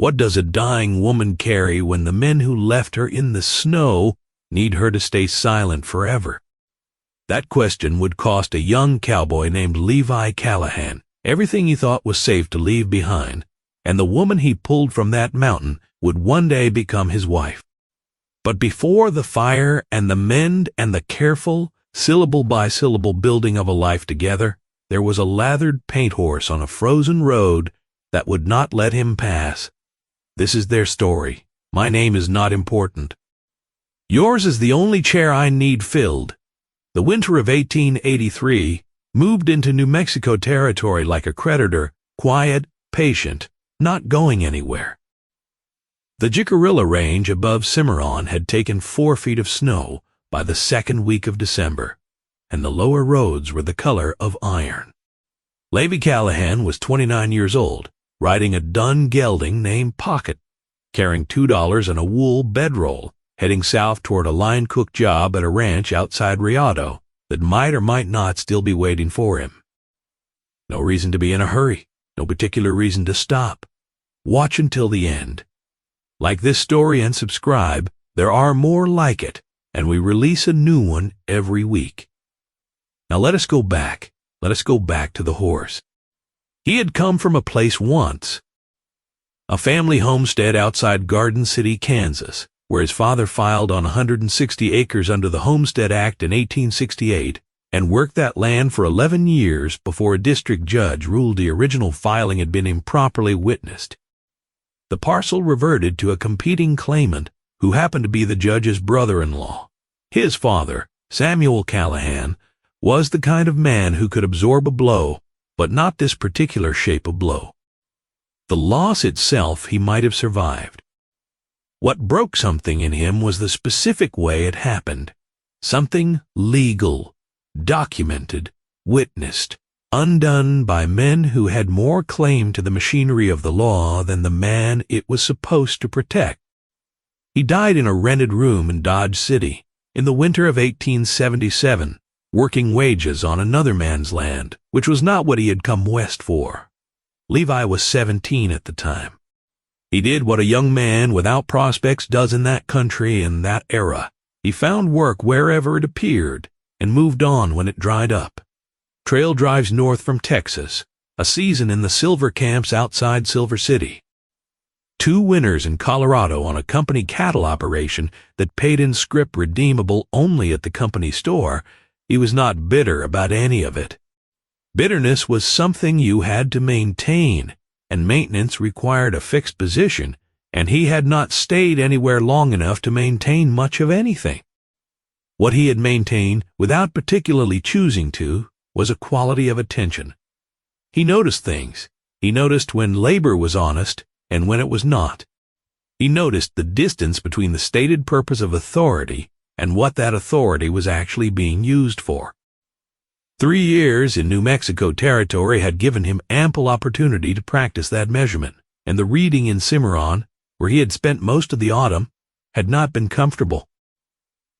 What does a dying woman carry when the men who left her in the snow need her to stay silent forever? That question would cost a young cowboy named Levi Callahan everything he thought was safe to leave behind, and the woman he pulled from that mountain would one day become his wife. But before the fire and the mend and the careful, syllable by syllable building of a life together, there was a lathered paint horse on a frozen road that would not let him pass. This is their story. My name is not important. Yours is the only chair I need filled. The winter of 1883 moved into New Mexico territory like a creditor, quiet, patient, not going anywhere. The Jicarilla range above Cimarron had taken 4 feet of snow by the second week of December, and the lower roads were the color of iron. Levi Callahan was 29 years old, riding a dun gelding named Pocket, carrying $2 and a wool bedroll, heading south toward a line cook job at a ranch outside Rialto that might or might not still be waiting for him. No reason to be in a hurry, no particular reason to stop. Watch until the end. Like this story and subscribe, there are more like it, and we release a new one every week. Now let us go back. Let us go back to the horse. He had come from a place once, a family homestead outside Garden City, Kansas, where his father filed on 160 acres under the Homestead Act in 1868 and worked that land for 11 years before a district judge ruled the original filing had been improperly witnessed. The parcel reverted to a competing claimant who happened to be the judge's brother-in-law. His father, Samuel Callahan, was the kind of man who could absorb a blow, but not this particular shape of blow. The loss itself he might have survived. What broke something in him was the specific way it happened. Something legal, documented, witnessed, undone by men who had more claim to the machinery of the law than the man it was supposed to protect. He died in a rented room in Dodge City in the winter of 1877, working wages on another man's land, which was not what he had come west for. Levi was 17 at the time. He did what a young man without prospects does in that country in that era. He found work wherever it appeared and moved on when it dried up. Trail drives north from Texas, a season in the silver camps outside Silver City. 2 winters in Colorado on a company cattle operation that paid in scrip redeemable only at the company store. He was not bitter about any of it. Bitterness was something you had to maintain, and maintenance required a fixed position, and he had not stayed anywhere long enough to maintain much of anything. What he had maintained, without particularly choosing to, was a quality of attention. He noticed things. He noticed when labor was honest and when it was not. He noticed the distance between the stated purpose of authority and what that authority was actually being used for. 3 years in New Mexico territory had given him ample opportunity to practice that measurement, and the reading in Cimarron, where he had spent most of the autumn, had not been comfortable.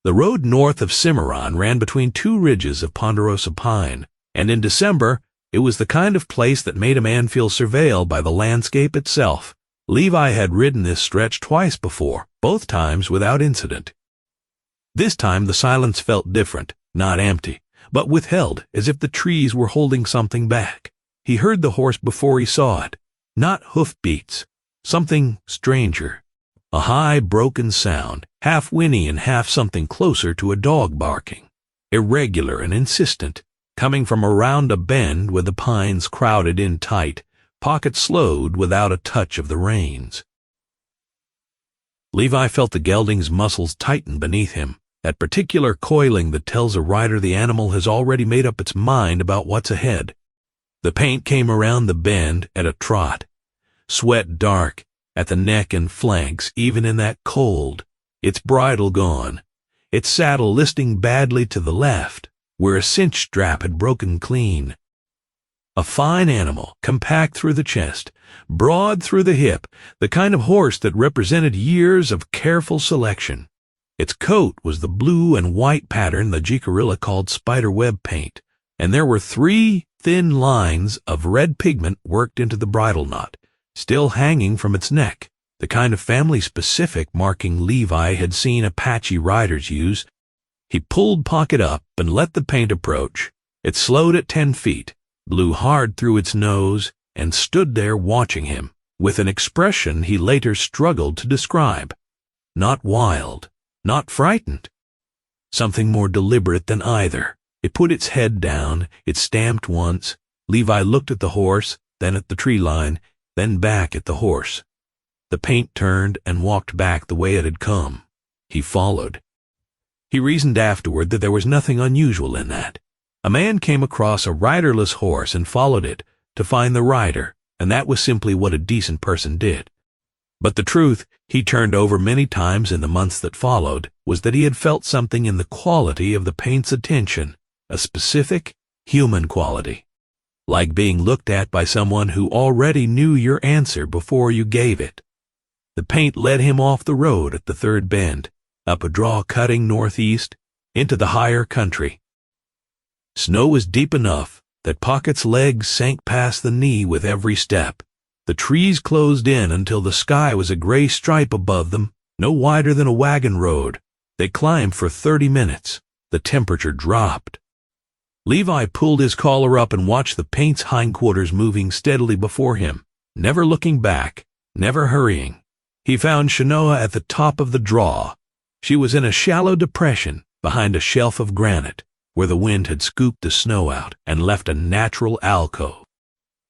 The road north of Cimarron ran between 2 ridges of ponderosa pine, and in December it was the kind of place that made a man feel surveilled by the landscape itself. Levi had ridden this stretch twice before, both times without incident. This time the silence felt different, not empty, but withheld, as if the trees were holding something back. He heard the horse before he saw it, not hoofbeats, something stranger. A high, broken sound, half whinny and half something closer to a dog barking, irregular and insistent, coming from around a bend with the pines crowded in tight. Pocket slowed without a touch of the reins. Levi felt the gelding's muscles tighten beneath him, that particular coiling that tells a rider the animal has already made up its mind about what's ahead. The paint came around the bend at a trot, sweat dark at the neck and flanks even in that cold, its bridle gone, its saddle listing badly to the left, where a cinch strap had broken clean. A fine animal, compact through the chest, broad through the hip, the kind of horse that represented years of careful selection. Its coat was the blue and white pattern the Jicarilla called spiderweb paint, and there were 3 thin lines of red pigment worked into the bridle knot, still hanging from its neck, the kind of family-specific marking Levi had seen Apache riders use. He pulled Pocket up and let the paint approach. It slowed at 10 feet, blew hard through its nose, and stood there watching him, with an expression he later struggled to describe. Not wild, not frightened. Something more deliberate than either. It put its head down, it stamped once. Levi looked at the horse, then at the tree line, then back at the horse. The paint turned and walked back the way it had come. He followed. He reasoned afterward that there was nothing unusual in that. A man came across a riderless horse and followed it to find the rider, and that was simply what a decent person did. But the truth he turned over many times in the months that followed was that he had felt something in the quality of the paint's attention, a specific, human quality. Like being looked at by someone who already knew your answer before you gave it. The paint led him off the road at the third bend, up a draw cutting northeast, into the higher country. Snow was deep enough that Pocket's legs sank past the knee with every step. The trees closed in until the sky was a gray stripe above them, no wider than a wagon road. They climbed for 30 minutes. The temperature dropped. Levi pulled his collar up and watched the paint's hindquarters moving steadily before him, never looking back, never hurrying. He found Chenoa at the top of the draw. She was in a shallow depression behind a shelf of granite, where the wind had scooped the snow out and left a natural alcove.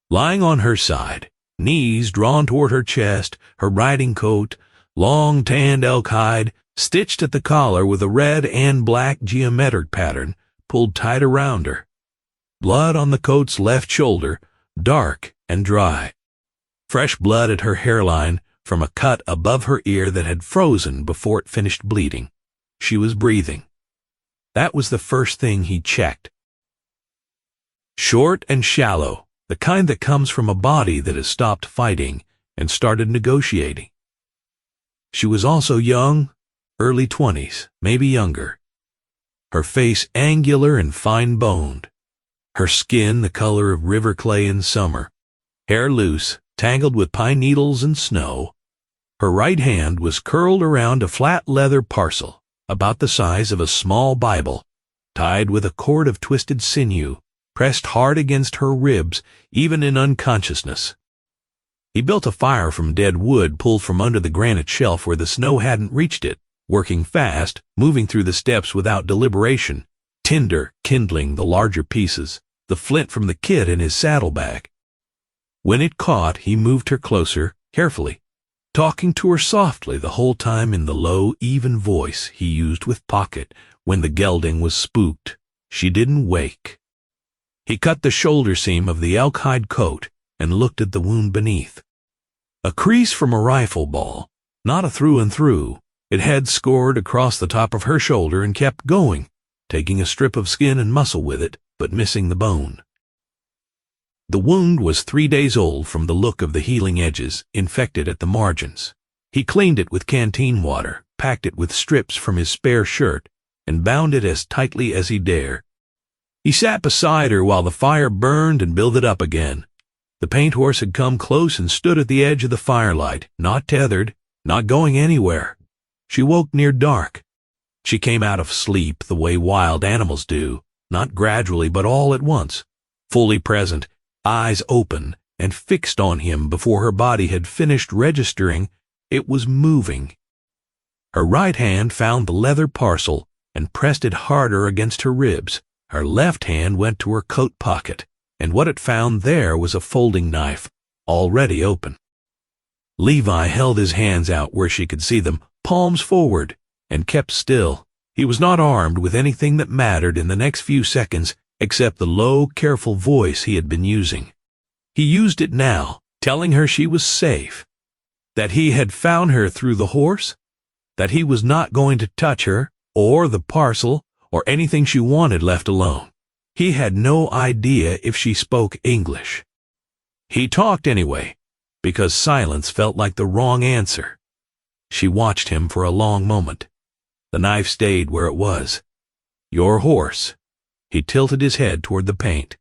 Lying on her side, knees drawn toward her chest, her riding coat, long tanned elk hide, stitched at the collar with a red and black geometric pattern, pulled tight around her. Blood on the coat's left shoulder, dark and dry. Fresh blood at her hairline from a cut above her ear that had frozen before it finished bleeding. She was breathing. That was the first thing he checked. Short and shallow, the kind that comes from a body that has stopped fighting and started negotiating. She was also young, early 20s, maybe younger. Her face angular and fine-boned. Her skin the color of river clay in summer. Hair loose, tangled with pine needles and snow. Her right hand was curled around a flat leather parcel, about the size of a small Bible, tied with a cord of twisted sinew, pressed hard against her ribs, even in unconsciousness. He built a fire from dead wood pulled from under the granite shelf where the snow hadn't reached it, working fast, moving through the steps without deliberation, tinder kindling the larger pieces, the flint from the kit in his saddlebag. When it caught, he moved her closer, carefully, talking to her softly the whole time in the low, even voice he used with Pocket when the gelding was spooked. She didn't wake. He cut the shoulder seam of the elk hide coat and looked at the wound beneath. A crease from a rifle ball, not a through and through. It had scored across the top of her shoulder and kept going, taking a strip of skin and muscle with it, but missing the bone. The wound was 3 days old from the look of the healing edges, infected at the margins. He cleaned it with canteen water, packed it with strips from his spare shirt, and bound it as tightly as he dared. He sat beside her while the fire burned and builded up again. The paint horse had come close and stood at the edge of the firelight, not tethered, not going anywhere. She woke near dark. She came out of sleep the way wild animals do, not gradually but all at once, fully present, eyes open and fixed on him before her body had finished registering it was moving. Her right hand found the leather parcel and pressed it harder against her ribs. Her left hand went to her coat pocket, and what it found there was a folding knife, already open. Levi held his hands out where she could see them, palms forward, and kept still. He was not armed with anything that mattered in the next few seconds except the low, careful voice he had been using. He used it now, telling her she was safe, that he had found her through the horse, that he was not going to touch her, or the parcel, or anything she wanted left alone. He had no idea if she spoke English. He talked anyway, because silence felt like the wrong answer. She watched him for a long moment. The knife stayed where it was. Your horse. He tilted his head toward the paint.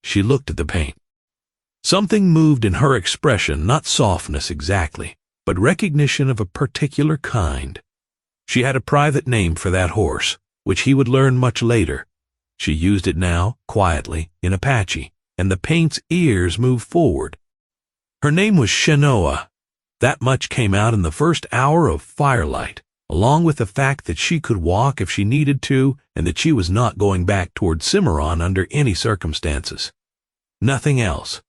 She looked at the paint. Something moved in her expression, not softness exactly, but recognition of a particular kind. She had a private name for that horse, which he would learn much later. She used it now, quietly, in Apache, and the paint's ears moved forward. Her name was Chenoa. That much came out in the first hour of firelight, along with the fact that she could walk if she needed to, and that she was not going back toward Cimarron under any circumstances. Nothing else.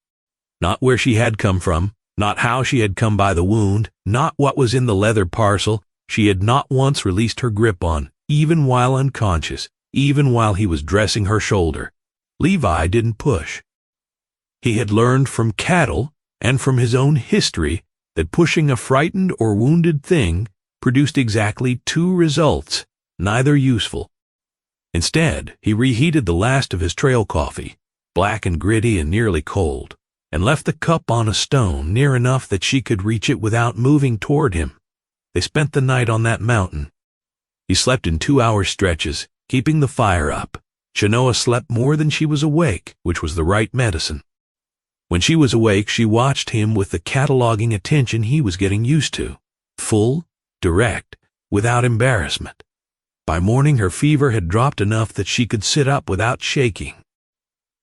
Not where she had come from, not how she had come by the wound, not what was in the leather parcel. She had not once released her grip on, even while unconscious, even while he was dressing her shoulder. Levi didn't push. He had learned from cattle and from his own history that pushing a frightened or wounded thing produced exactly two results, neither useful. Instead, he reheated the last of his trail coffee, black and gritty and nearly cold, and left the cup on a stone near enough that she could reach it without moving toward him. They spent the night on that mountain. He slept in 2-hour stretches, keeping the fire up. Chenoa slept more than she was awake, which was the right medicine. When she was awake, she watched him with the cataloging attention he was getting used to. Full, direct, without embarrassment. By morning, her fever had dropped enough that she could sit up without shaking.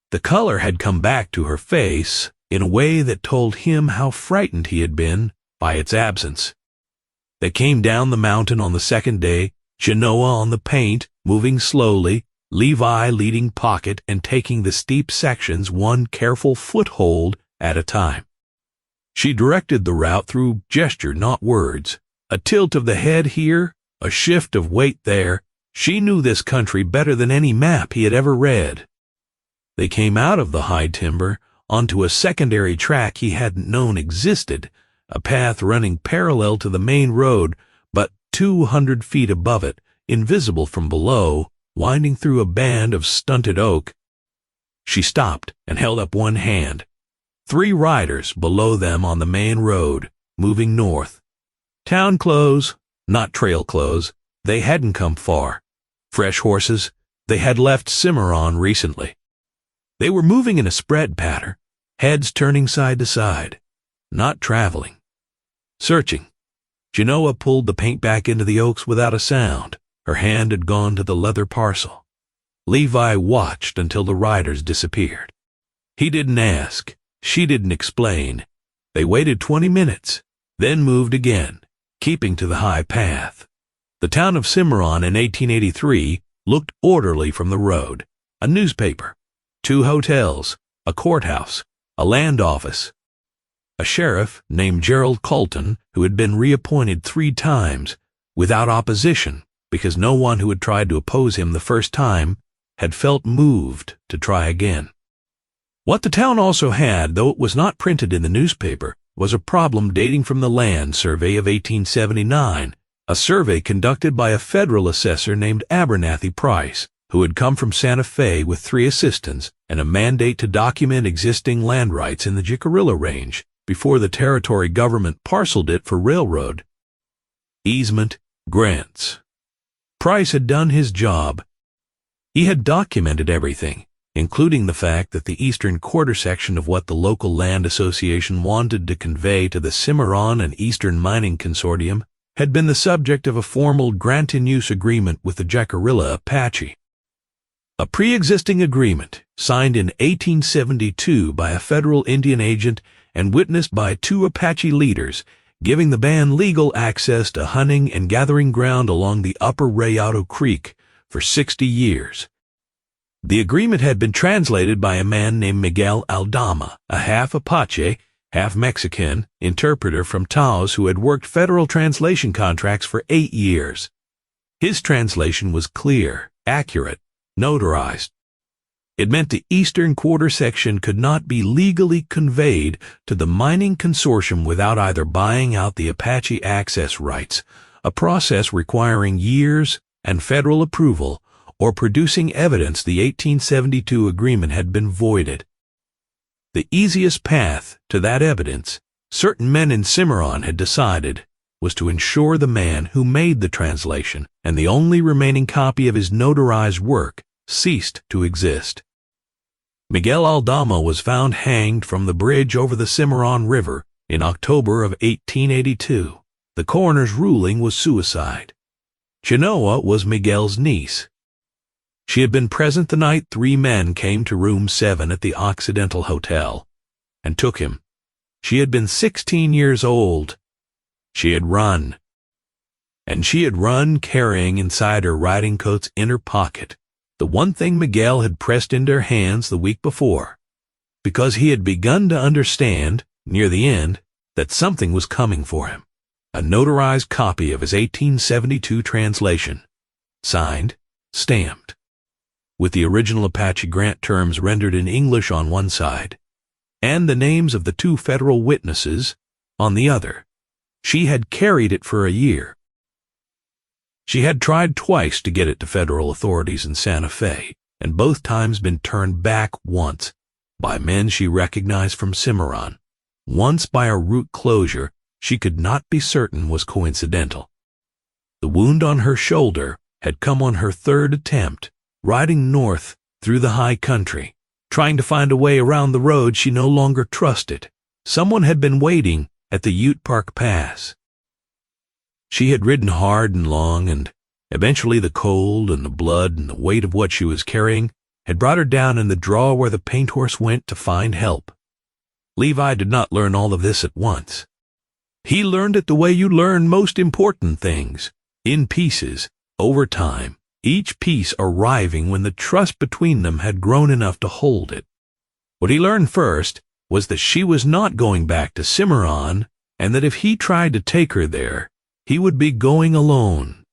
The color had come back to her face in a way that told him how frightened he had been by its absence. They came down the mountain on the second day, Chenoa on the paint, moving slowly, Levi leading pocket and taking the steep sections one careful foothold at a time. She directed the route through gesture, not words. A tilt of the head here, a shift of weight there. She knew this country better than any map he had ever read. They came out of the high timber onto a secondary track he hadn't known existed, a path running parallel to the main road, but 200 feet above it, invisible from below, winding through a band of stunted oak. She stopped and held up one hand. 3 riders below them on the main road, moving north. Town clothes, not trail clothes. They hadn't come far. Fresh horses. They had left Cimarron recently. They were moving in a spread pattern, heads turning side to side, not traveling. Searching. Chenoa pulled the paint back into the oaks without a sound. Her hand had gone to the leather parcel. Levi watched until the riders disappeared. He didn't ask. She didn't explain. They waited 20 minutes, then moved again, keeping to the high path. The town of Cimarron in 1883 looked orderly from the road. A newspaper, 2 hotels, a courthouse, a land office. A sheriff named Gerald Colton, who had been reappointed 3 times, without opposition, because no one who had tried to oppose him the first time had felt moved to try again. What the town also had, though it was not printed in the newspaper, was a problem dating from the land survey of 1879, a survey conducted by a federal assessor named Abernathy Price, who had come from Santa Fe with 3 assistants and a mandate to document existing land rights in the Jicarilla range before the territory government parceled it for railroad easement grants. Price had done his job. He had documented everything, including the fact that the eastern quarter section of what the local land association wanted to convey to the Cimarron and Eastern Mining Consortium had been the subject of a formal grant-in-use agreement with the Jicarilla Apache. A pre-existing agreement signed in 1872 by a federal Indian agent and witnessed by 2 Apache leaders, giving the band legal access to hunting and gathering ground along the upper Rayado Creek for 60 years. The agreement had been translated by a man named Miguel Aldama, a half Apache, half Mexican interpreter from Taos who had worked federal translation contracts for 8 years. His translation was clear, accurate, notarized. It meant the eastern quarter section could not be legally conveyed to the mining consortium without either buying out the Apache access rights, a process requiring years and federal approval, or producing evidence the 1872 agreement had been voided. The easiest path to that evidence, certain men in Cimarron had decided, was to ensure the man who made the translation and the only remaining copy of his notarized work ceased to exist. Miguel Aldama was found hanged from the bridge over the Cimarron River In October of 1882, the coroner's ruling was suicide. Chenoa was Miguel's niece. She had been present the night 3 men came to room 7 at the Occidental Hotel and took him. She had been 16 years old. She had run. And she had run carrying inside her riding coat's inner pocket the one thing Miguel had pressed into her hands the week before, because he had begun to understand, near the end, that something was coming for him. A notarized copy of his 1872 translation, signed, stamped, with the original Apache grant terms rendered in English on one side, and the names of the 2 federal witnesses on the other. She had carried it for a year. She had tried twice to get it to federal authorities in Santa Fe, and both times been turned back once by men she recognized from Cimarron, once by a route closure she could not be certain was coincidental. The wound on her shoulder had come on her 3rd attempt, riding north through the high country, trying to find a way around the road she no longer trusted. Someone had been waiting at the Ute Park Pass. She had ridden hard and long, and eventually the cold and the blood and the weight of what she was carrying had brought her down in the draw where the paint horse went to find help. Levi did not learn all of this at once. He learned it the way you learn most important things, in pieces, over time, each piece arriving when the trust between them had grown enough to hold it. What he learned first was that she was not going back to Cimarron, and that if he tried to take her there, he would be going alone.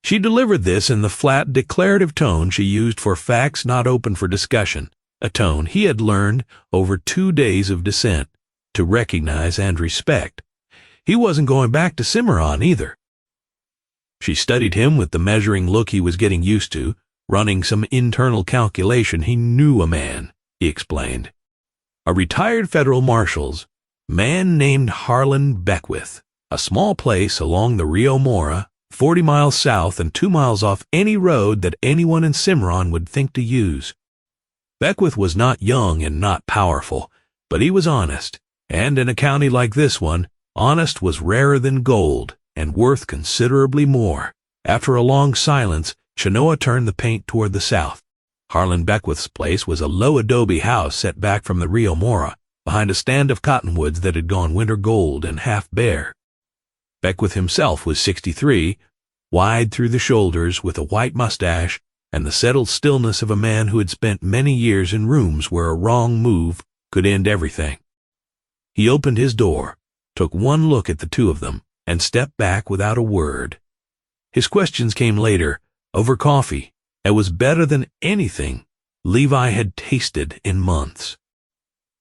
She delivered this in the flat, declarative tone she used for facts not open for discussion, a tone he had learned over 2 days of descent to recognize and respect. He wasn't going back to Cimarron either. She studied him with the measuring look he was getting used to, running some internal calculation. He knew a man, he explained. A retired federal marshal's man named Harlan Beckwith, a small place along the Rio Mora, 40 miles south and 2 miles off any road that anyone in Cimarron would think to use. Beckwith was not young and not powerful, but he was honest, and in a county like this one, honest was rarer than gold and worth considerably more. After a long silence, Chenoa turned the paint toward the south. Harlan Beckwith's place was a low adobe house set back from the Rio Mora, behind a stand of cottonwoods that had gone winter gold and half bare. Beckwith himself was 63, wide through the shoulders, with a white mustache and the settled stillness of a man who had spent many years in rooms where a wrong move could end everything. He opened his door, took one look at the 2 of them, and stepped back without a word. His questions came later, over coffee, and was better than anything Levi had tasted in months.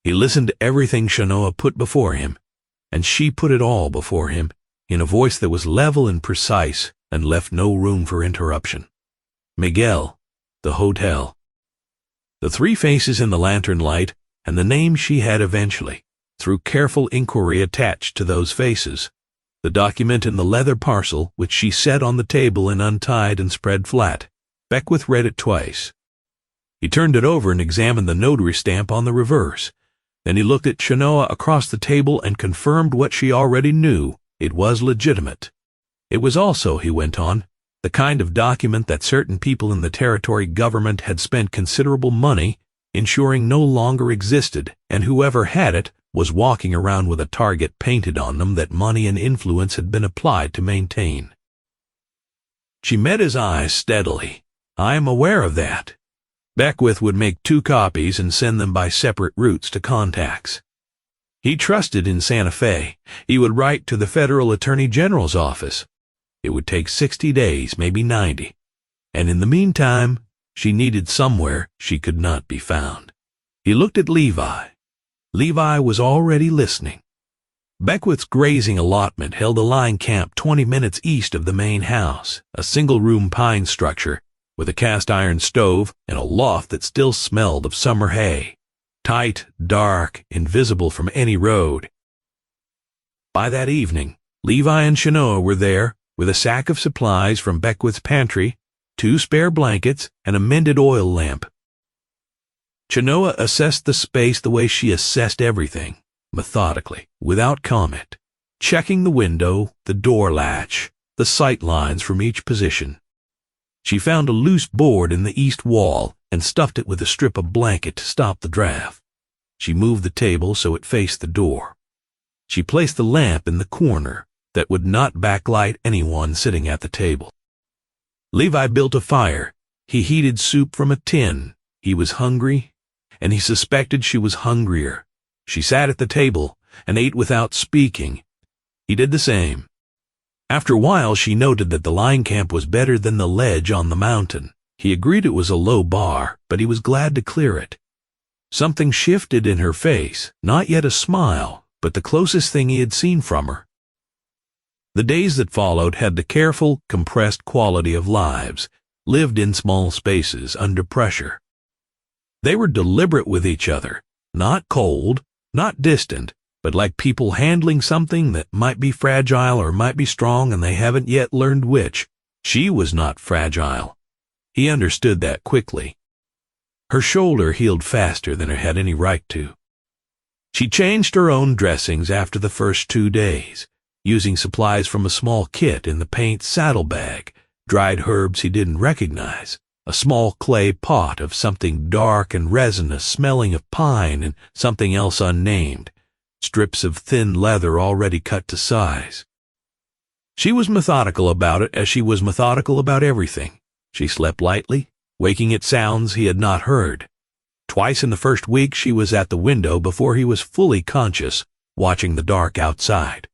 He listened to everything Chenoa put before him, and she put it all before him, in a voice that was level and precise and left no room for interruption. Miguel, the hotel, the 3 faces in the lantern light, and the name she had eventually, through careful inquiry, attached to those faces. The document in the leather parcel, which she set on the table and untied and spread flat. Beckwith read it twice. He turned it over and examined the notary stamp on the reverse. Then he looked at Chenoa across the table and confirmed what she already knew. It was legitimate. It was also, he went on, the kind of document that certain people in the territory government had spent considerable money ensuring no longer existed, and whoever had it was walking around with a target painted on them that money and influence had been applied to maintain. She met his eyes steadily. I am aware of that. Beckwith would make 2 copies and send them by separate routes to contacts. He trusted in Santa Fe. He would write to the federal attorney general's office. It would take 60 days, maybe 90. And in the meantime, she needed somewhere she could not be found. He looked at Levi. Levi was already listening. Beckwith's grazing allotment held a line camp 20 minutes east of the main house, a single-room pine structure with a cast-iron stove and a loft that still smelled of summer hay. Tight, dark, invisible from any road. By that evening, Levi and Chenoa were there with a sack of supplies from Beckwith's pantry, 2 spare blankets, and a mended oil lamp. Chenoa assessed the space the way she assessed everything, methodically, without comment, checking the window, the door latch, the sight lines from each position. She found a loose board in the east wall and stuffed it with a strip of blanket to stop the draft. She moved the table so it faced the door. She placed the lamp in the corner that would not backlight anyone sitting at the table. Levi built a fire. He heated soup from a tin. He was hungry, and he suspected she was hungrier. She sat at the table and ate without speaking. He did the same. After a while, she noted that the line camp was better than the ledge on the mountain. He agreed it was a low bar, but he was glad to clear it. Something shifted in her face, not yet a smile, but the closest thing he had seen from her. The days that followed had the careful, compressed quality of lives, lived in small spaces, under pressure. They were deliberate with each other, not cold, not distant, but like people handling something that might be fragile or might be strong and they haven't yet learned which. She was not fragile. He understood that quickly. Her shoulder healed faster than it had any right to. She changed her own dressings after the first 2 days, using supplies from a small kit in the paint saddlebag, dried herbs he didn't recognize, a small clay pot of something dark and resinous smelling of pine and something else unnamed, strips of thin leather already cut to size. She was methodical about it as she was methodical about everything. She slept lightly, waking at sounds he had not heard. Twice in the first week she was at the window before he was fully conscious, watching the dark outside.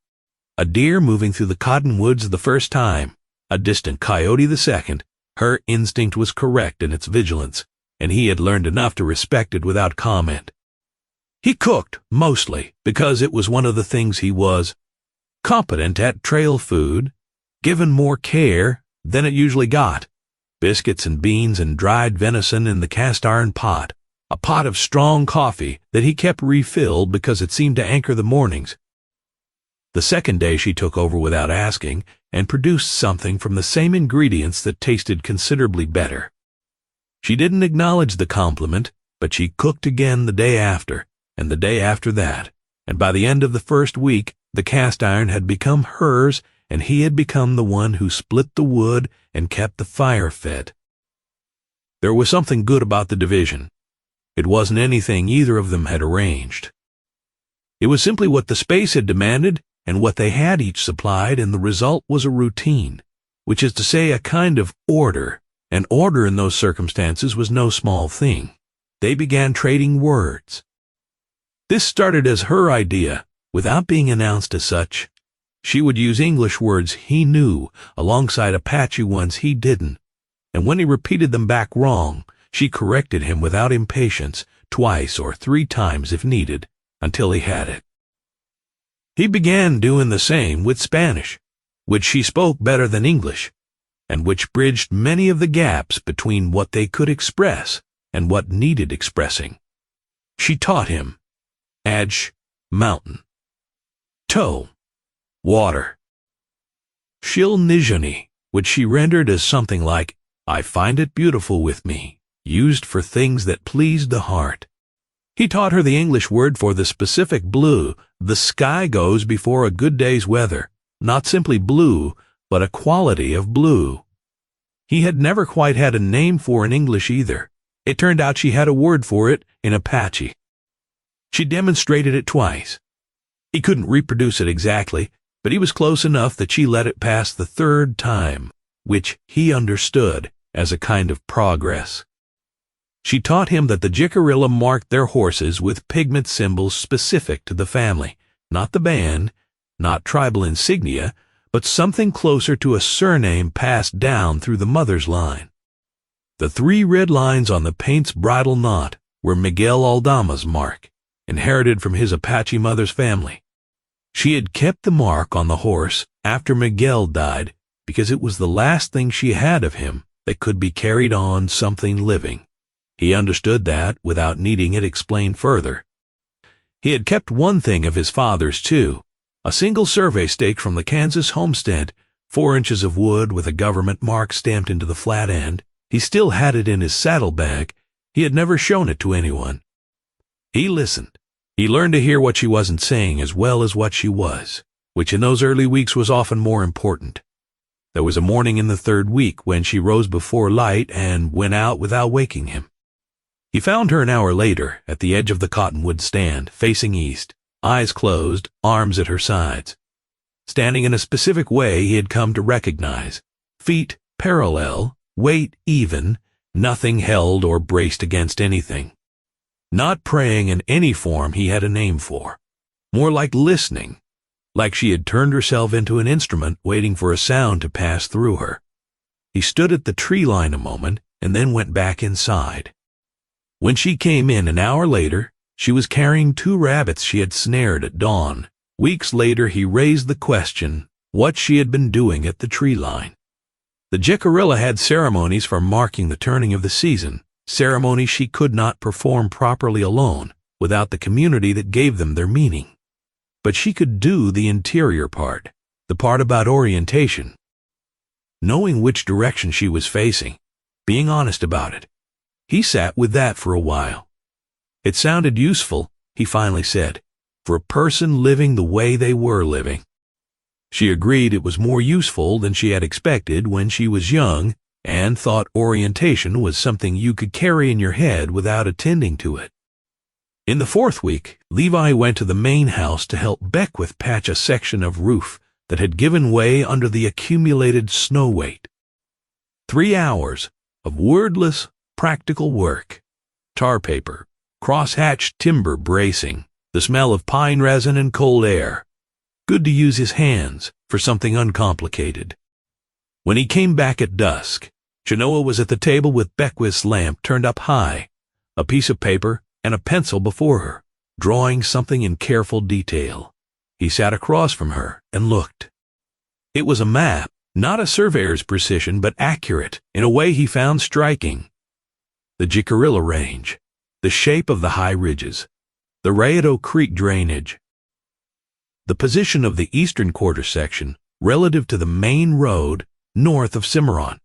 A deer moving through the cottonwoods the first time, a distant coyote the second. Her instinct was correct in its vigilance, and he had learned enough to respect it without comment. He cooked, mostly, because it was one of the things he was competent at. Trail food, given more care than it usually got. Biscuits and beans and dried venison in the cast-iron pot, a pot of strong coffee that he kept refilled because it seemed to anchor the mornings. The second day she took over without asking and produced something from the same ingredients that tasted considerably better. She didn't acknowledge the compliment, but she cooked again the day after, and the day after that, and by the end of the first week, the cast iron had become hers, and he had become the one who split the wood and kept the fire fed. There was something good about the division. It wasn't anything either of them had arranged. It was simply what the space had demanded and what they had each supplied, and the result was a routine, which is to say a kind of order, and order in those circumstances was no small thing. They began trading words. This started as her idea, without being announced as such. She would use English words he knew alongside Apache ones he didn't, and when he repeated them back wrong, she corrected him without impatience, twice or 3 times if needed, until he had it. He began doing the same with Spanish, which she spoke better than English, and which bridged many of the gaps between what they could express and what needed expressing. She taught him Adge, mountain; toe, water; Shil Nijani, which she rendered as something like, I find it beautiful with me, used for things that pleased the heart. He taught her the English word for the specific blue. The sky goes before a good day's weather, not simply blue, but a quality of blue. He had never quite had a name for in English either. It turned out she had a word for it in Apache. She demonstrated it twice. He couldn't reproduce it exactly, but he was close enough that she let it pass the 3rd time, which he understood as a kind of progress. She taught him that the Jicarilla marked their horses with pigment symbols specific to the family, not the band, not tribal insignia, but something closer to a surname passed down through the mother's line. The 3 red lines on the paint's bridle knot were Miguel Aldama's mark, inherited from his Apache mother's family. She had kept the mark on the horse after Miguel died because it was the last thing she had of him that could be carried on something living. He understood that without needing it explained further. He had kept one thing of his father's, too, a single survey stake from the Kansas homestead, 4 inches of wood with a government mark stamped into the flat end. He still had it in his saddlebag. He had never shown it to anyone. He listened. He learned to hear what she wasn't saying as well as what she was, which in those early weeks was often more important. There was a morning in the 3rd week when she rose before light and went out without waking him. He found her an hour later at the edge of the cottonwood stand, facing east, eyes closed, arms at her sides. Standing in a specific way he had come to recognize, feet parallel, weight even, nothing held or braced against anything. Not praying in any form he had a name for, more like listening, like she had turned herself into an instrument waiting for a sound to pass through her. He stood at the tree line a moment and then went back inside. When she came in an hour later, she was carrying 2 rabbits she had snared at dawn. Weeks later he raised the question what she had been doing at the tree line. The Jicarilla had ceremonies for marking the turning of the season, ceremonies she could not perform properly alone, without the community that gave them their meaning. But she could do the interior part, the part about orientation. Knowing which direction she was facing, being honest about it. He sat with that for a while. It sounded useful, he finally said, for a person living the way they were living. She agreed it was more useful than she had expected when she was young and thought orientation was something you could carry in your head without attending to it. In the 4th week, Levi went to the main house to help Beckwith patch a section of roof that had given way under the accumulated snow weight. 3 hours of wordless, practical work. Tar paper, cross-hatched timber bracing, the smell of pine resin and cold air. Good to use his hands for something uncomplicated. When he came back at dusk, Chenoa was at the table with Beckwith's lamp turned up high, a piece of paper and a pencil before her, drawing something in careful detail. He sat across from her and looked. It was a map, not a surveyor's precision, but accurate in a way he found striking. The Jicarilla Range, the shape of the high ridges, the Rayado Creek drainage, the position of the eastern quarter section relative to the main road north of Cimarron.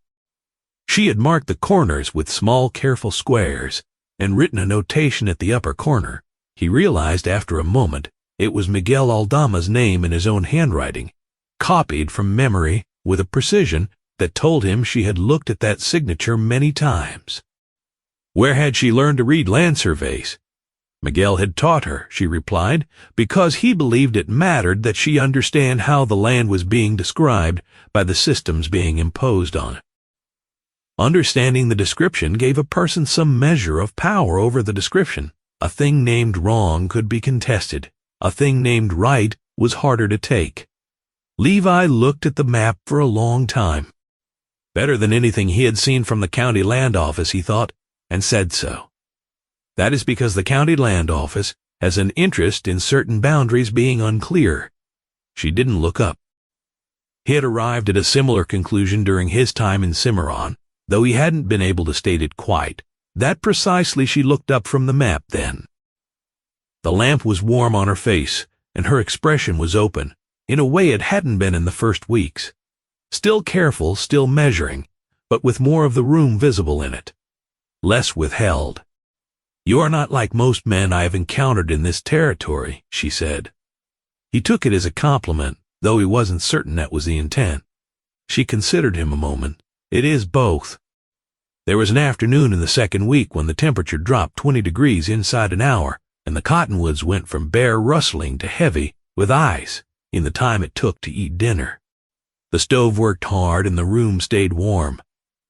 She had marked the corners with small, careful squares and written a notation at the upper corner. He realized after a moment it was Miguel Aldama's name in his own handwriting, copied from memory with a precision that told him she had looked at that signature many times. Where had she learned to read land surveys? Miguel had taught her, she replied, because he believed it mattered that she understand how the land was being described by the systems being imposed on it. Understanding the description gave a person some measure of power over the description. A thing named wrong could be contested. A thing named right was harder to take. Levi looked at the map for a long time. Better than anything he had seen from the county land office, he thought, and said so. That is because the county land office has an interest in certain boundaries being unclear. She didn't look up. He had arrived at a similar conclusion during his time in Cimarron, though he hadn't been able to state it quite. That precisely she looked up from the map then. The lamp was warm on her face, and her expression was open, in a way it hadn't been in the first weeks. Still careful, still measuring, but with more of the room visible in it. Less withheld. "You are not like most men I have encountered in this territory," she said. He took it as a compliment, though he wasn't certain that was the intent. She considered him a moment. "It is both." There was an afternoon in the 2nd week when the temperature dropped 20 degrees inside an hour, and the cottonwoods went from bare rustling to heavy with ice in the time it took to eat dinner. The stove worked hard and the room stayed warm,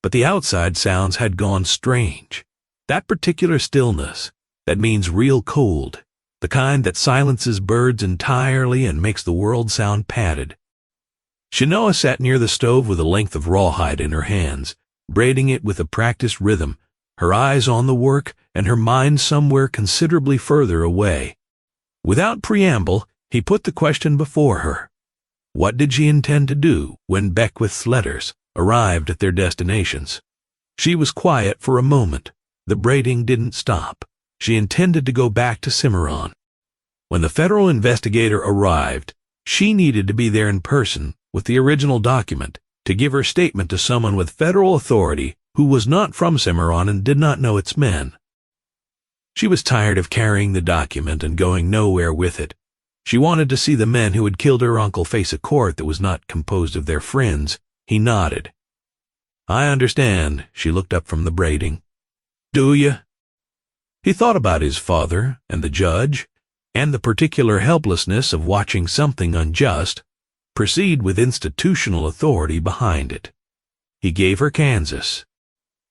but the outside sounds had gone strange. That particular stillness, that means real cold, the kind that silences birds entirely and makes the world sound padded. Chenoa sat near the stove with a length of rawhide in her hands, braiding it with a practiced rhythm, her eyes on the work and her mind somewhere considerably further away. Without preamble, he put the question before her. What did she intend to do when Beckwith's letters arrived at their destinations? She was quiet for a moment. The braiding didn't stop. She intended to go back to Cimarron. When the federal investigator arrived, she needed to be there in person with the original document to give her statement to someone with federal authority who was not from Cimarron and did not know its men. She was tired of carrying the document and going nowhere with it. She wanted to see the men who had killed her uncle face a court that was not composed of their friends. He nodded. "I understand." She looked up from the braiding. "Do you?" He thought about his father and the judge, and the particular helplessness of watching something unjust proceed with institutional authority behind it. He gave her Kansas.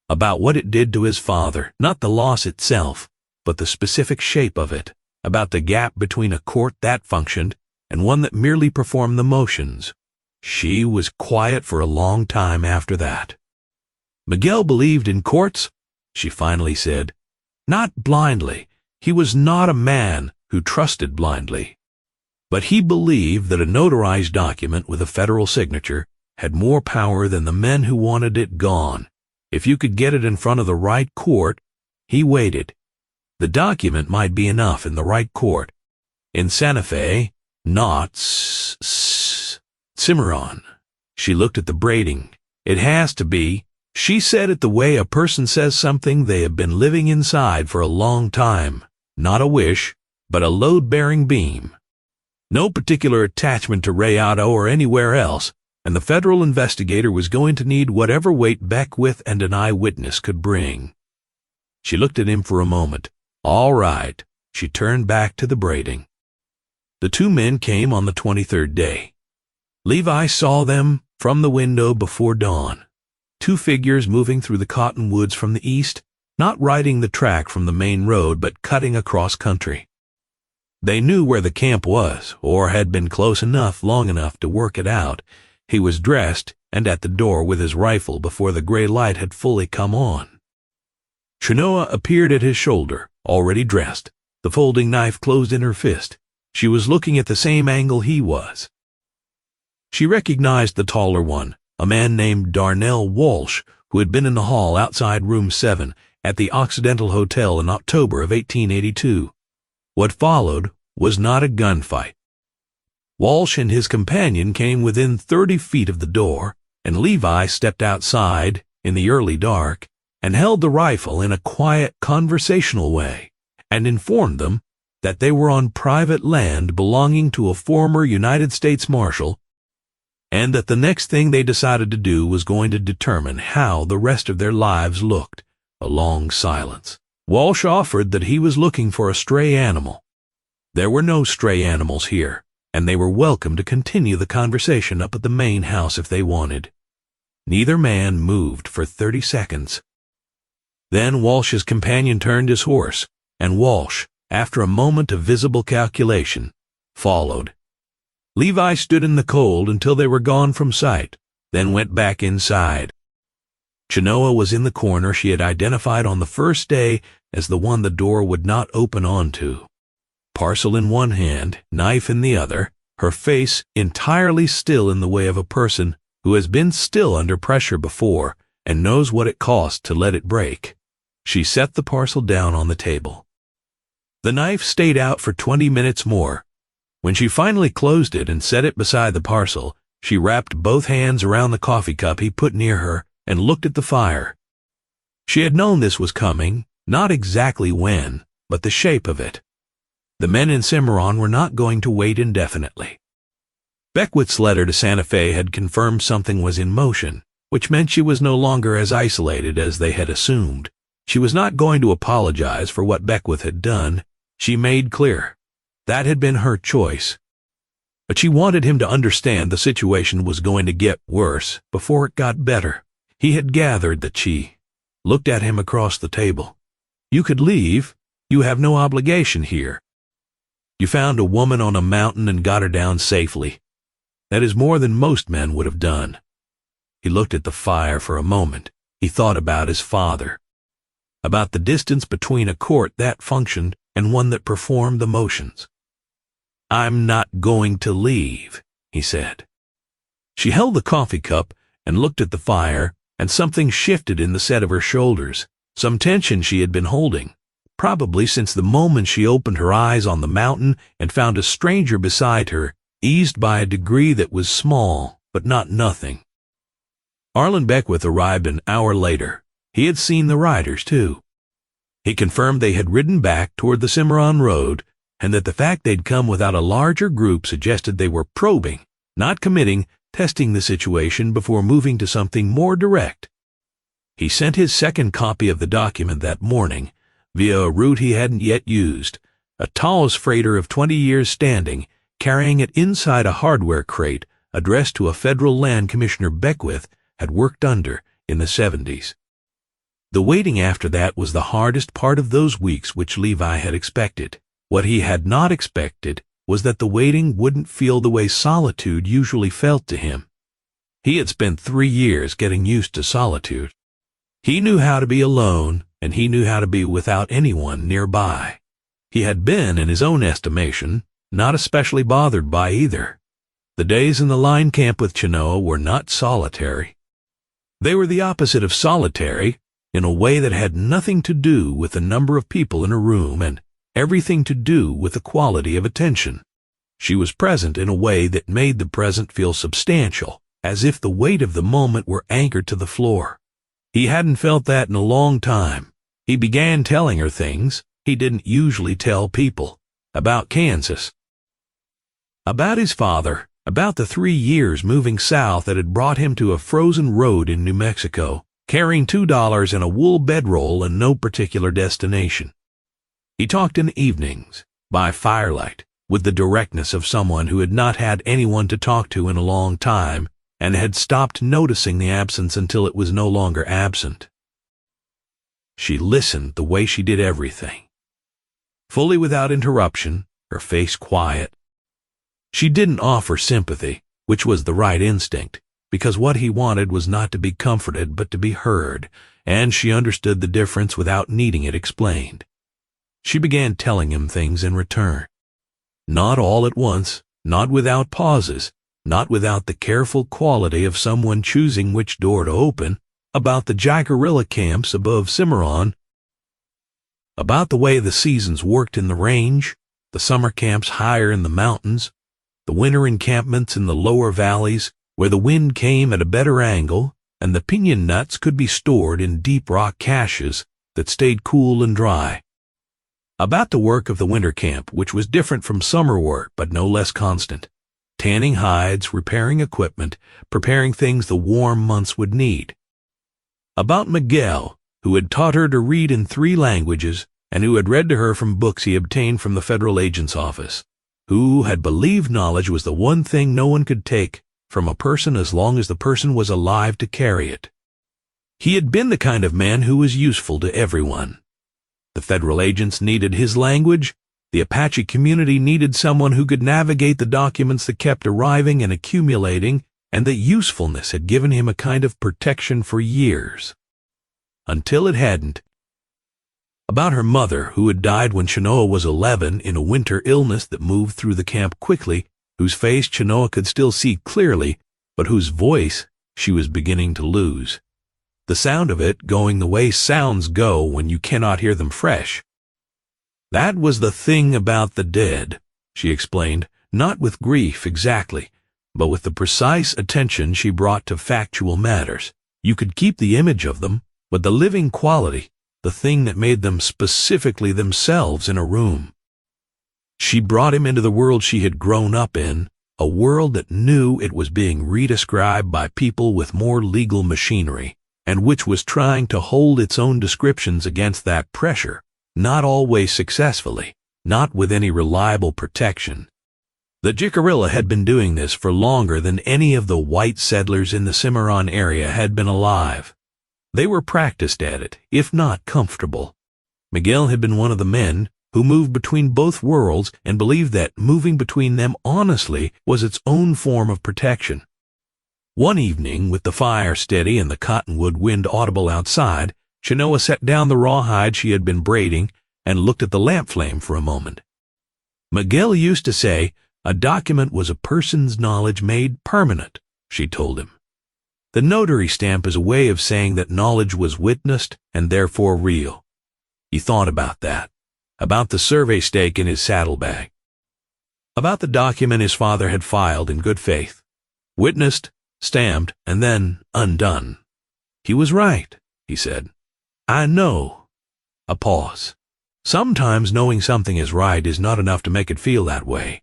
About what it did to his father, not the loss itself, but the specific shape of it, about the gap between a court that functioned and one that merely performed the motions. She was quiet for a long time after that. "Miguel believed in courts," she finally said. "Not blindly. He was not a man who trusted blindly. But he believed that a notarized document with a federal signature had more power than the men who wanted it gone. If you could get it in front of the right court." He waited. The document might be enough in the right court. In Santa Fe, not Cimarron. She looked at the braiding. "It has to be." She said it the way a person says something they have been living inside for a long time. Not a wish, but a load-bearing beam. No particular attachment to Rayado or anywhere else, and the federal investigator was going to need whatever weight Beckwith and an eyewitness could bring. She looked at him for a moment. "All right." She turned back to the braiding. The two men came on the 23rd day. Levi saw them from the window before dawn. Two figures moving through the cottonwoods from the east, not riding the track from the main road, but cutting across country. They knew where the camp was, or had been close enough, long enough to work it out. He was dressed and at the door with his rifle before the gray light had fully come on. Chenoa appeared at his shoulder, already dressed, the folding knife closed in her fist. She was looking at the same angle he was. She recognized the taller one, a man named Darnell Walsh, who had been in the hall outside room 7 at the Occidental Hotel in October of 1882. What followed was not a gunfight. Walsh and his companion came within 30 feet of the door, and Levi stepped outside in the early dark and held the rifle in a quiet, conversational way, and informed them that they were on private land belonging to a former United States Marshal, and that the next thing they decided to do was going to determine how the rest of their lives looked. A long silence. Walsh offered that he was looking for a stray animal. There were no stray animals here, and they were welcome to continue the conversation up at the main house if they wanted. Neither man moved for 30 seconds. Then Walsh's companion turned his horse, and Walsh, after a moment of visible calculation, followed. Levi stood in the cold until they were gone from sight, then went back inside. Chenoa was in the corner she had identified on the first day as the one the door would not open onto. Parcel in one hand, knife in the other, her face entirely still in the way of a person who has been still under pressure before and knows what it costs to let it break. She set the parcel down on the table. The knife stayed out for 20 minutes more. When she finally closed it and set it beside the parcel, she wrapped both hands around the coffee cup he put near her and looked at the fire. She had known this was coming, not exactly when, but the shape of it. The men in Cimarron were not going to wait indefinitely. Beckwith's letter to Santa Fe had confirmed something was in motion, which meant she was no longer as isolated as they had assumed. She was not going to apologize for what Beckwith had done. She made clear. That had been her choice. But she wanted him to understand the situation was going to get worse before it got better. He had gathered that she looked at him across the table. "You could leave. You have no obligation here. You found a woman on a mountain and got her down safely. That is more than most men would have done." He looked at the fire for a moment. He thought about his father, about the distance between a court that functioned and one that performed the motions. "I'm not going to leave," he said. She held the coffee cup and looked at the fire, and something shifted in the set of her shoulders, some tension she had been holding, probably since the moment she opened her eyes on the mountain and found a stranger beside her, eased by a degree that was small, but not nothing. Arlen Beckwith arrived an hour later. He had seen the riders, too. He confirmed they had ridden back toward the Cimarron road, and that the fact they'd come without a larger group suggested they were probing, not committing, testing the situation before moving to something more direct. He sent his second copy of the document that morning, via a route he hadn't yet used, a Taos freighter of 20 years standing, carrying it inside a hardware crate addressed to a federal land commissioner Beckwith had worked under in the 70s. The waiting after that was the hardest part of those weeks which Levi had expected. What he had not expected was that the waiting wouldn't feel the way solitude usually felt to him. He had spent 3 years getting used to solitude. He knew how to be alone, and he knew how to be without anyone nearby. He had been, in his own estimation, not especially bothered by either. The days in the line camp with Chenoa were not solitary. They were the opposite of solitary, in a way that had nothing to do with the number of people in a room and everything to do with the quality of attention. She was present in a way that made the present feel substantial, as if the weight of the moment were anchored to the floor. He hadn't felt that in a long time. He began telling her things he didn't usually tell people, about Kansas, about his father, about the 3 years moving south that had brought him to a frozen road in New Mexico, carrying $2 and a wool bedroll and no particular destination. He talked in the evenings, by firelight, with the directness of someone who had not had anyone to talk to in a long time and had stopped noticing the absence until it was no longer absent. She listened the way she did everything, fully without interruption, her face quiet. She didn't offer sympathy, which was the right instinct, because what he wanted was not to be comforted but to be heard, and she understood the difference without needing it explained. She began telling him things in return. Not all at once, not without pauses, not without the careful quality of someone choosing which door to open, about the Jicarilla camps above Cimarron, about the way the seasons worked in the range, the summer camps higher in the mountains, the winter encampments in the lower valleys, where the wind came at a better angle, and the piñon nuts could be stored in deep rock caches that stayed cool and dry. About the work of the winter camp, which was different from summer work but no less constant. Tanning hides, repairing equipment, preparing things the warm months would need. About Miguel, who had taught her to read in 3 languages and who had read to her from books he obtained from the federal agent's office, who had believed knowledge was the one thing no one could take from a person as long as the person was alive to carry it. He had been the kind of man who was useful to everyone. The federal agents needed his language, the Apache community needed someone who could navigate the documents that kept arriving and accumulating, and that usefulness had given him a kind of protection for years. Until it hadn't. About her mother, who had died when Chenoa was 11 in a winter illness that moved through the camp quickly, whose face Chenoa could still see clearly, but whose voice she was beginning to lose. The sound of it going the way sounds go when you cannot hear them fresh. That was the thing about the dead, she explained, not with grief exactly, but with the precise attention she brought to factual matters. You could keep the image of them, but the living quality, the thing that made them specifically themselves in a room. She brought him into the world she had grown up in, a world that knew it was being redescribed by people with more legal machinery, and which was trying to hold its own descriptions against that pressure, not always successfully, not with any reliable protection. The Jicarilla had been doing this for longer than any of the white settlers in the Cimarron area had been alive. They were practiced at it, if not comfortable. Miguel had been one of the men who moved between both worlds and believed that moving between them honestly was its own form of protection. One evening, with the fire steady and the cottonwood wind audible outside, Chenoa set down the rawhide she had been braiding and looked at the lamp flame for a moment. Miguel used to say, a document was a person's knowledge made permanent, she told him. The notary stamp is a way of saying that knowledge was witnessed and therefore real. He thought about that, about the survey stake in his saddlebag, about the document his father had filed in good faith, witnessed, stamped, and then undone. He was right, he said. I know. A pause. Sometimes knowing something is right is not enough to make it feel that way.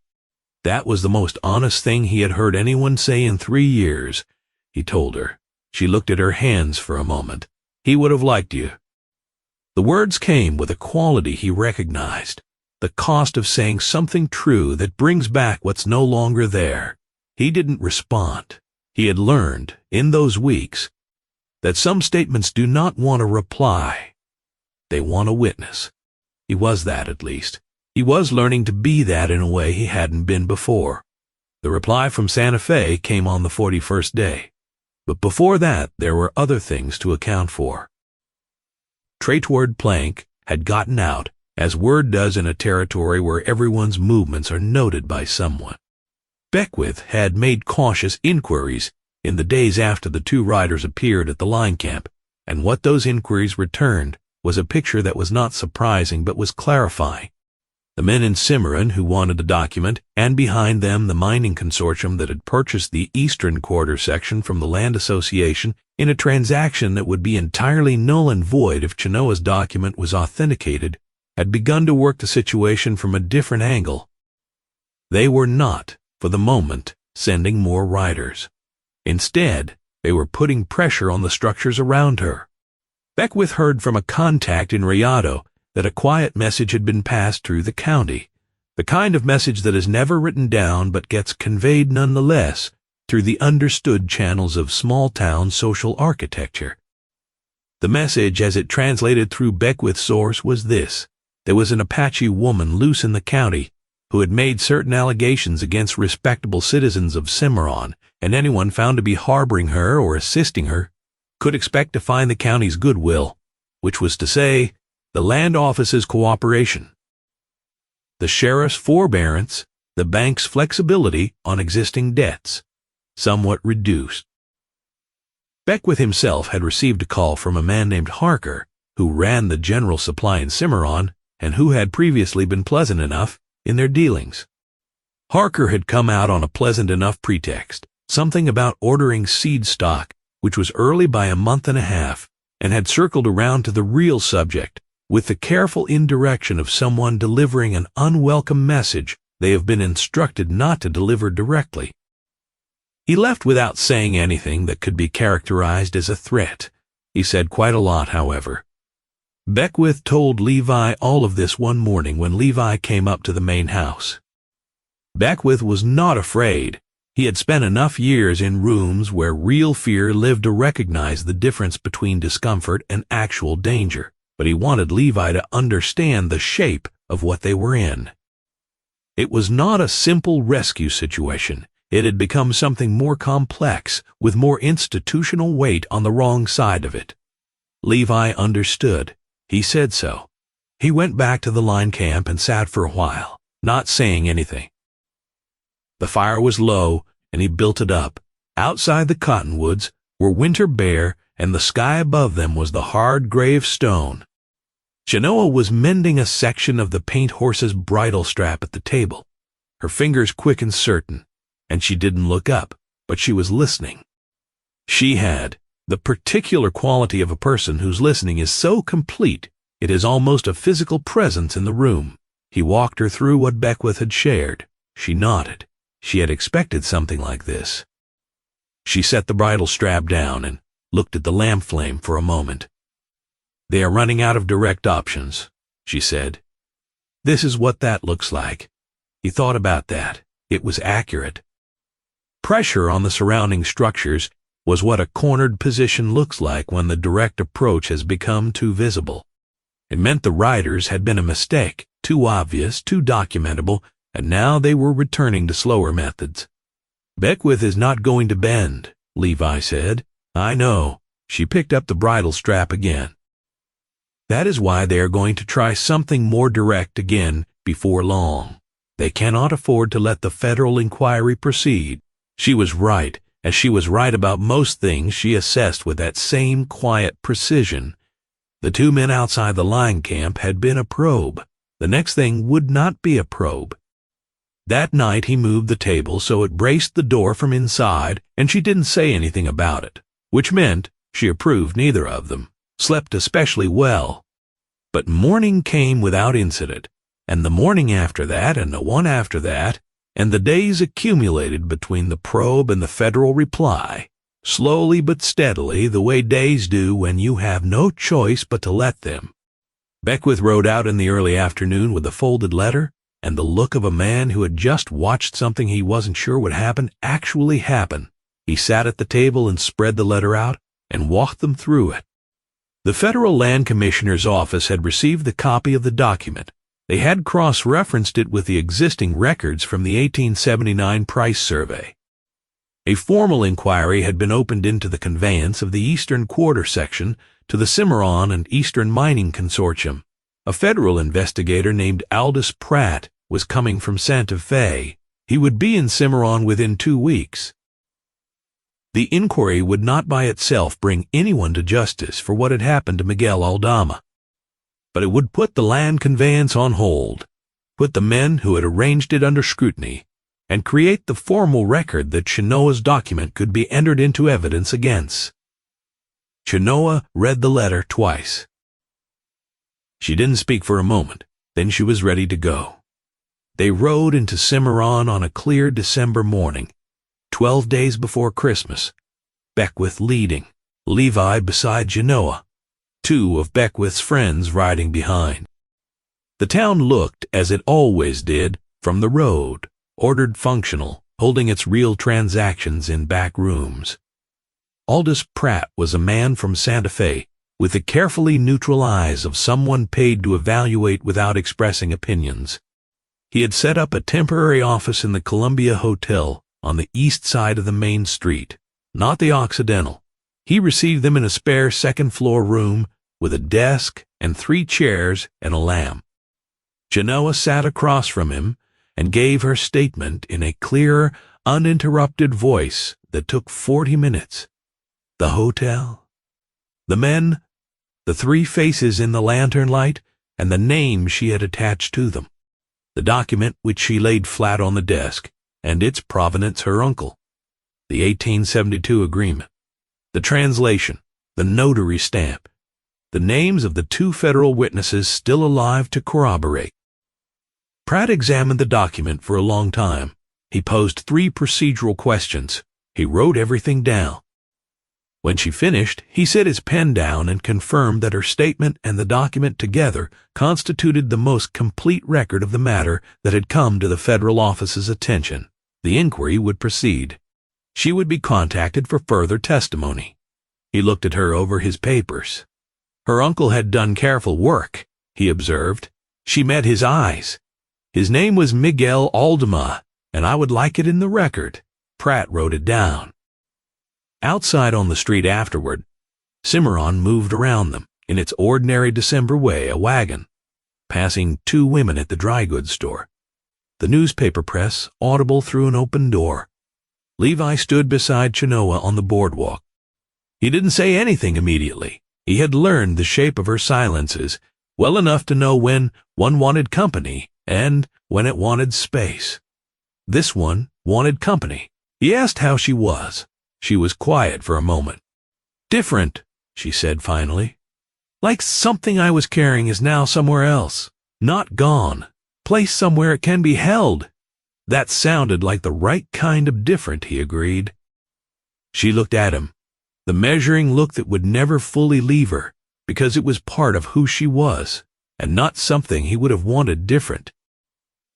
That was the most honest thing he had heard anyone say in 3 years, he told her. She looked at her hands for a moment. He would have liked you. The words came with a quality he recognized, the cost of saying something true that brings back what's no longer there. He didn't respond. He had learned, in those weeks, that some statements do not want a reply. They want a witness. He was that, at least. He was learning to be that in a way he hadn't been before. The reply from Santa Fe came on the 41st day. But before that, there were other things to account for. Traitward Plank had gotten out, as word does in a territory where everyone's movements are noted by someone. Beckwith had made cautious inquiries in the days after the 2 riders appeared at the line camp, and what those inquiries returned was a picture that was not surprising but was clarifying. The men in Cimarron who wanted the document, and behind them the mining consortium that had purchased the eastern quarter section from the Land Association in a transaction that would be entirely null and void if Chenoa's document was authenticated, had begun to work the situation from a different angle. They were not, for the moment, sending more riders. Instead, they were putting pressure on the structures around her. Beckwith heard from a contact in Rayado that a quiet message had been passed through the county, the kind of message that is never written down but gets conveyed nonetheless through the understood channels of small-town social architecture. The message, as it translated through Beckwith's source, was this: there was an Apache woman loose in the county who had made certain allegations against respectable citizens of Cimarron, and anyone found to be harboring her or assisting her could expect to find the county's goodwill, which was to say, the land office's cooperation, the sheriff's forbearance, the bank's flexibility on existing debts, somewhat reduced. Beckwith himself had received a call from a man named Harker, who ran the general supply in Cimarron and who had previously been pleasant enough in their dealings. Harker had come out on a pleasant enough pretext, something about ordering seed stock, which was early by a month and a half, and had circled around to the real subject, with the careful indirection of someone delivering an unwelcome message they have been instructed not to deliver directly. He left without saying anything that could be characterized as a threat. He said quite a lot, however. Beckwith told Levi all of this one morning when Levi came up to the main house. Beckwith was not afraid. He had spent enough years in rooms where real fear lived to recognize the difference between discomfort and actual danger, but he wanted Levi to understand the shape of what they were in. It was not a simple rescue situation. It had become something more complex, with more institutional weight on the wrong side of it. Levi understood. He said so. He went back to the line camp and sat for a while, not saying anything. The fire was low, and he built it up. Outside the cottonwoods were winter bare, and the sky above them was the hard gray of stone. Chenoa was mending a section of the paint horse's bridle strap at the table, her fingers quick and certain, and she didn't look up, but she was listening. She had the particular quality of a person whose listening is so complete it is almost a physical presence in the room. He walked her through what Beckwith had shared. She nodded. She had expected something like this. She set the bridle strap down and looked at the lamp flame for a moment. "They are running out of direct options," she said. "This is what that looks like." He thought about that. It was accurate. Pressure on the surrounding structures was what a cornered position looks like when the direct approach has become too visible. It meant the riders had been a mistake, too obvious, too documentable, and now they were returning to slower methods. "Beckwith is not going to bend," Levi said. "I know." She picked up the bridle strap again. "That is why they are going to try something more direct again before long. They cannot afford to let the federal inquiry proceed." She was right, as she was right about most things she assessed with that same quiet precision. The 2 men outside the line camp had been a probe. The next thing would not be a probe. That night he moved the table so it braced the door from inside, and she didn't say anything about it, which meant she approved neither of them, slept especially well. But morning came without incident, and the morning after that, and the one after that, and the days accumulated between the probe and the federal reply, slowly but steadily, the way days do when you have no choice but to let them. Beckwith rode out in the early afternoon with the folded letter and the look of a man who had just watched something he wasn't sure would happen actually happen. He sat at the table and spread the letter out and walked them through it. The Federal Land Commissioner's office had received the copy of the document. They had cross-referenced it with the existing records from the 1879 price survey. A formal inquiry had been opened into the conveyance of the Eastern Quarter section to the Cimarron and Eastern Mining Consortium. A federal investigator named Aldous Pratt was coming from Santa Fe. He would be in Cimarron within 2 weeks. The inquiry would not by itself bring anyone to justice for what had happened to Miguel Aldama, but it would put the land conveyance on hold, put the men who had arranged it under scrutiny, and create the formal record that Chenoa's document could be entered into evidence against. Chenoa read the letter twice. She didn't speak for a moment, then she was ready to go. They rode into Cimarron on a clear December morning, 12 days before Christmas, Beckwith leading, Levi beside Chenoa, 2 of Beckwith's friends riding behind. The town looked, as it always did, from the road, ordered, functional, holding its real transactions in back rooms. Aldous Pratt was a man from Santa Fe, with the carefully neutral eyes of someone paid to evaluate without expressing opinions. He had set up a temporary office in the Columbia Hotel on the east side of the main street, not the Occidental. He received them in a spare second-floor room with a desk and 3 chairs and a lamp. Chenoa sat across from him and gave her statement in a clear, uninterrupted voice that took 40 minutes. The hotel, the men, the 3 faces in the lantern light, and the names she had attached to them. The document which she laid flat on the desk, and its provenance her uncle. The 1872 agreement. The translation, the notary stamp. The names of the 2 federal witnesses still alive to corroborate. Pratt examined the document for a long time. He posed 3 procedural questions. He wrote everything down. When she finished, he set his pen down and confirmed that her statement and the document together constituted the most complete record of the matter that had come to the federal office's attention. The inquiry would proceed. She would be contacted for further testimony. He looked at her over his papers. Her uncle had done careful work, he observed. She met his eyes. His name was Miguel Aldama, and I would like it in the record. Pratt wrote it down. Outside on the street afterward, Cimarron moved around them, in its ordinary December way, a wagon, passing 2 women at the dry goods store. The newspaper press audible through an open door. Levi stood beside Chenoa on the boardwalk. He didn't say anything immediately. He had learned the shape of her silences well enough to know when one wanted company and when it wanted space. This one wanted company. He asked how she was. She was quiet for a moment. "Different," she said finally. "Like something I was carrying is now somewhere else. Not gone. Placed somewhere it can be held." That sounded like the right kind of different, he agreed. She looked at him, the measuring look that would never fully leave her, because it was part of who she was, and not something he would have wanted different.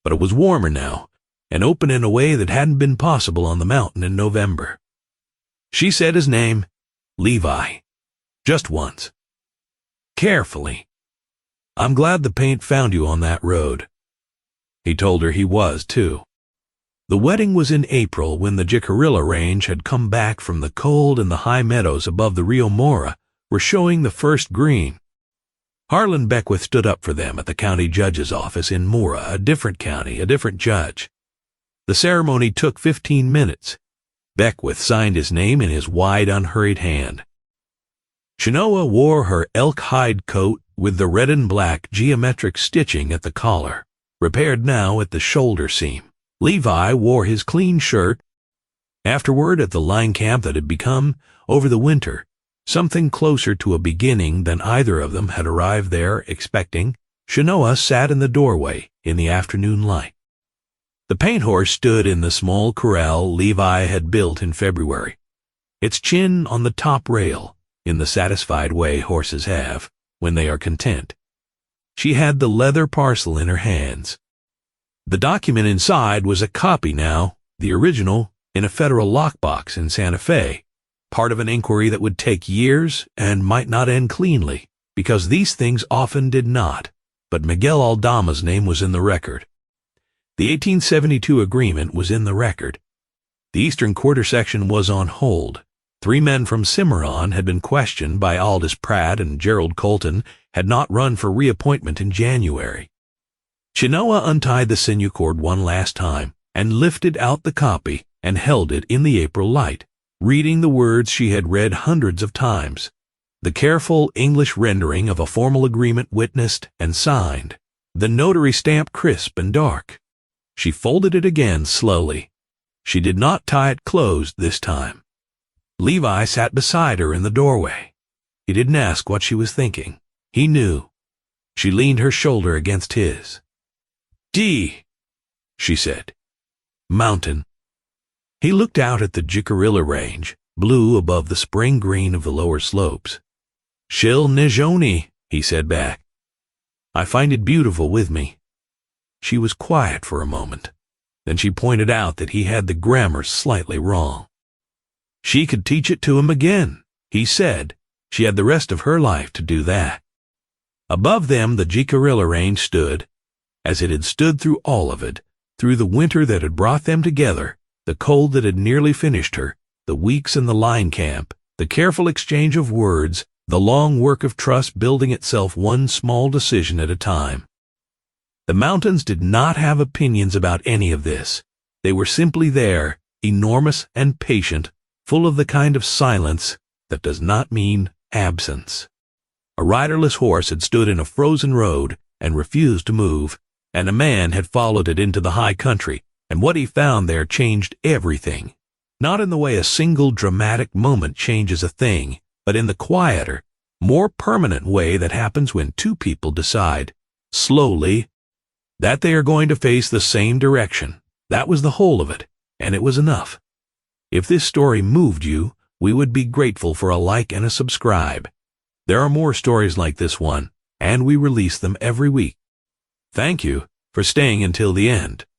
But it was warmer now, and open in a way that hadn't been possible on the mountain in November. She said his name, Levi, just once. Carefully. "I'm glad the paint found you on that road." He told her he was, too. The wedding was in April, when the Jicarilla range had come back from the cold, and the high meadows above the Rio Mora were showing the first green. Harlan Beckwith stood up for them at the county judge's office in Mora, a different county, a different judge. The ceremony took 15 minutes. Beckwith signed his name in his wide, unhurried hand. Chenoa wore her elk hide coat with the red and black geometric stitching at the collar, repaired now at the shoulder seam. Levi wore his clean shirt. Afterward, at the line camp that had become, over the winter, Something closer to a beginning than either of them had arrived there expecting. Chenoa sat in the doorway in the afternoon light. The paint horse stood in the small corral Levi had built in February, its chin on the top rail, in the satisfied way horses have when they are content. She had the leather parcel in her hands. The document inside was a copy now, the original, in a federal lockbox in Santa Fe, part of an inquiry that would take years and might not end cleanly, because these things often did not, but Miguel Aldama's name was in the record. The 1872 agreement was in the record. The Eastern Quarter section was on hold. 3 men from Cimarron had been questioned by Aldous Pratt, and Gerald Colton had not run for reappointment in January. Chenoa untied the sinew cord one last time and lifted out the copy and held it in the April light, reading the words she had read hundreds of times, the careful English rendering of a formal agreement witnessed and signed, the notary stamp crisp and dark. She folded it again slowly. She did not tie it closed this time. Levi sat beside her in the doorway. He didn't ask what she was thinking. He knew. She leaned her shoulder against his. "D," she said. "Mountain." He looked out at the Jicarilla range, blue above the spring green of the lower slopes. "Shil Nijoni," he said back. "I find it beautiful with me." She was quiet for a moment. Then she pointed out that he had the grammar slightly wrong. She could teach it to him again, he said. She had the rest of her life to do that. Above them the Jicarilla range stood, as it had stood through all of it, through the winter that had brought them together, the cold that had nearly finished her, the weeks in the line camp, the careful exchange of words, the long work of trust building itself one small decision at a time. The mountains did not have opinions about any of this. They were simply there, enormous and patient, full of the kind of silence that does not mean absence. A riderless horse had stood in a frozen road and refused to move, and a man had followed it into the high country, and what he found there changed everything. Not in the way a single dramatic moment changes a thing, but in the quieter, more permanent way that happens when 2 people decide, slowly, that they are going to face the same direction. That was the whole of it, and it was enough. If this story moved you, we would be grateful for a like and a subscribe. There are more stories like this one, and we release them every week. Thank you for staying until the end.